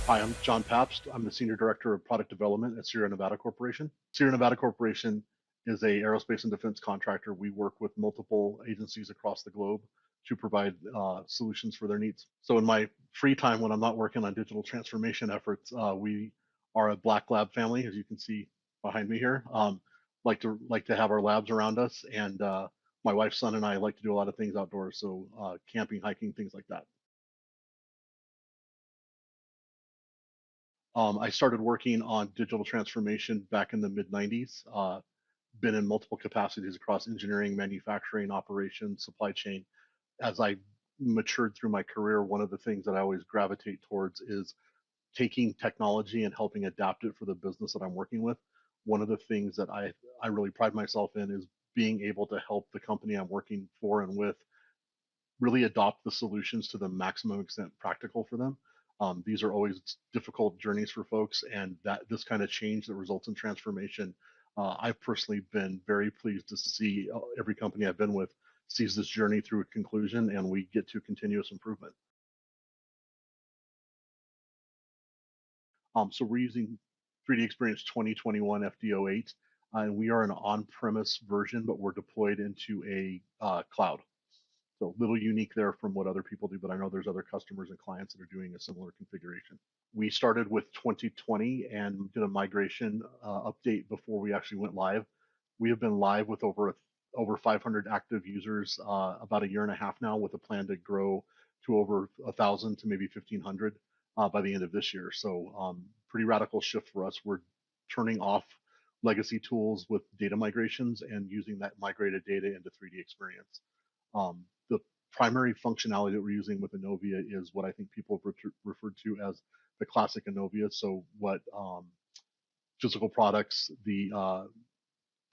Hi, I'm Jon PABST. I'm the Senior Director of Product Development at Sierra Nevada Corporation. Sierra Nevada Corporation is a aerospace and defense contractor. We work with multiple agencies across the globe to provide solutions for their needs. So in my free time when I'm not working on digital transformation efforts, we are a black lab family, as you can see behind me here. Like to have our labs around us, and my wife, son, and I like to do a lot of things outdoors. So camping, hiking, things like that. I started working on digital transformation back in the mid 90s. Been in multiple capacities across engineering, manufacturing, operations, supply chain. As I matured through my career, one of the things that I always gravitate towards is taking technology and helping adapt it for the business that I'm working with. One of the things that I really pride myself in is being able to help the company I'm working for and with really adopt the solutions to the maximum extent practical for them. These are always difficult journeys for folks, and that this kind of change that results in transformation, I've personally been very pleased to see every company I've been with sees this journey through a conclusion, and we get to continuous improvement. So we're using 3D Experience 2021 FD08, and we are an on-premise version, but we're deployed into a cloud. So a little unique there from what other people do, but I know there's other customers and clients that are doing a similar configuration. We started with 2020 and did a migration update before we actually went live. We have been live with over 500 active users about a year and a half now, with a plan to grow to over 1,000 to maybe 1,500 by the end of this year. So pretty radical shift for us. We're turning off legacy tools with data migrations and using that migrated data into 3D Experience. The primary functionality that we're using with ENOVIA is what I think people have referred to as the classic ENOVIA. So what physical products, the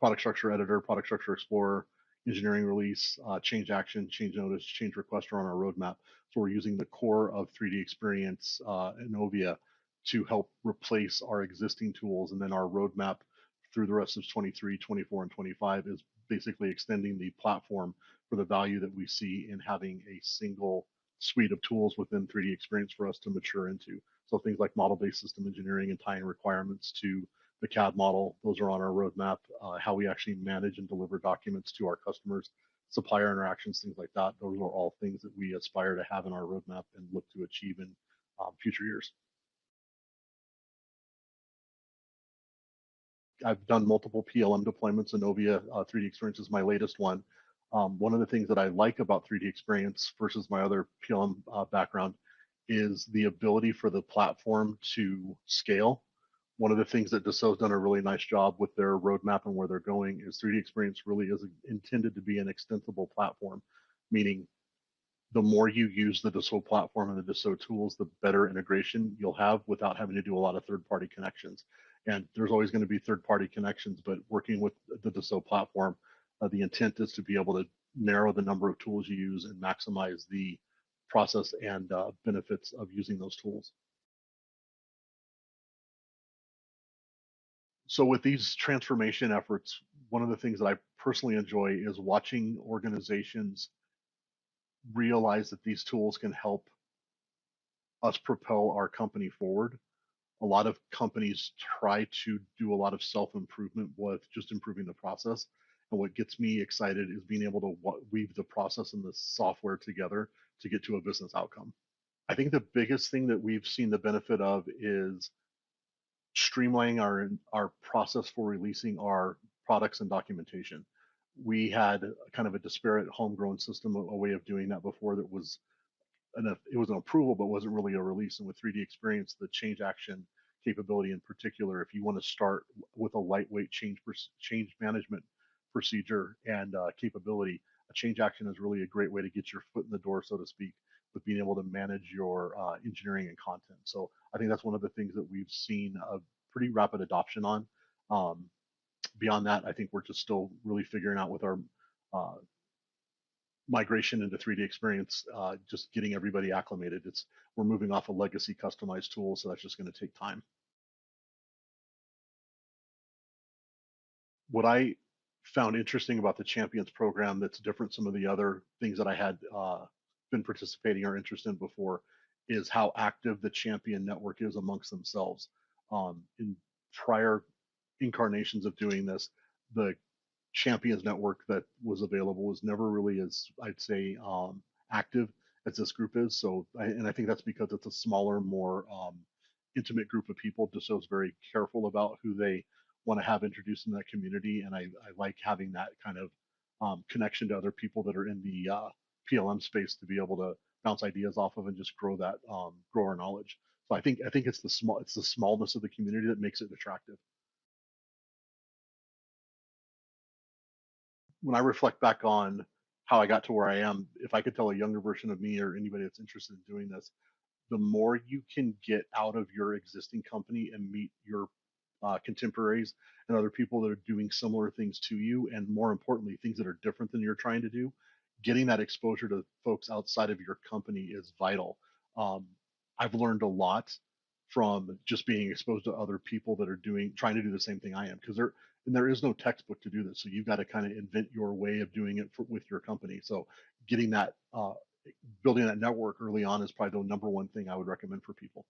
product structure editor, product structure explorer, engineering release, change action, change notice, change request are on our roadmap. So we're using the core of 3D Experience ENOVIA to help replace our existing tools, and then our roadmap through the rest of 23, 24, and 25 is basically extending the platform for the value that we see in having a single suite of tools within 3D Experience for us to mature into. So things like model-based system engineering and tying requirements to the CAD model, those are on our roadmap. How we actually manage and deliver documents to our customers, supplier interactions, things like that. Those are all things that we aspire to have in our roadmap and look to achieve in future years. I've done multiple PLM deployments. ENOVIA 3D Experience is my latest one. One of the things that I like about 3D Experience versus my other PLM background is the ability for the platform to scale. One of the things that Dassault's done a really nice job with their roadmap and where they're going is 3D Experience really is intended to be an extensible platform, meaning the more you use the Dassault platform and the Dassault tools, the better integration you'll have without having to do a lot of third-party connections. And there's always going to be third-party connections, but working with the Dassault platform, the intent is to be able to narrow the number of tools you use and maximize the process and benefits of using those tools. So with these transformation efforts, one of the things that I personally enjoy is watching organizations realize that these tools can help us propel our company forward. A lot of companies try to do a lot of self-improvement with just improving the process. And what gets me excited is being able to weave the process and the software together to get to a business outcome. I think the biggest thing that we've seen the benefit of is streamlining our process for releasing our products and documentation. We had kind of a disparate homegrown system, a way of doing that before that was it was an approval but wasn't really a release. And with 3D Experience, the change action capability in particular, if you want to start with a lightweight change management procedure and capability, a change action is really a great way to get your foot in the door, so to speak, with being able to manage your engineering and content. So I think that's one of the things that we've seen a pretty rapid adoption on. Um, Beyond that, I think we're just still really figuring out with our uh, migration into 3D Experience, just getting everybody acclimated. We're moving off a legacy customized tool, so that's just going to take time. What I found interesting about the Champions program that's different some of the other things that I had been participating or interested in before is how active the champion network is amongst themselves. In prior incarnations of doing this, the champions network that was available was never really as, I'd say, active as this group is. So, and I think that's because it's a smaller, more intimate group of people. Just so it's very careful about who they want to have introduced in that community. And I like having that kind of connection to other people that are in the PLM space to be able to bounce ideas off of and just grow that grow our knowledge. So I think it's the smallness of the community that makes it attractive. When I reflect back on how I got to where I am, if I could tell a younger version of me or anybody that's interested in doing this, the more you can get out of your existing company and meet your contemporaries and other people that are doing similar things to you, and more importantly, things that are different than you're trying to do, getting that exposure to folks outside of your company is vital. Um, I've learned a lot from just being exposed to other people that are trying to do the same thing I am, because there is no textbook to do this, so you've got to kind of invent your way of doing it with your company. So getting that building that network early on is probably the number one thing I would recommend for people.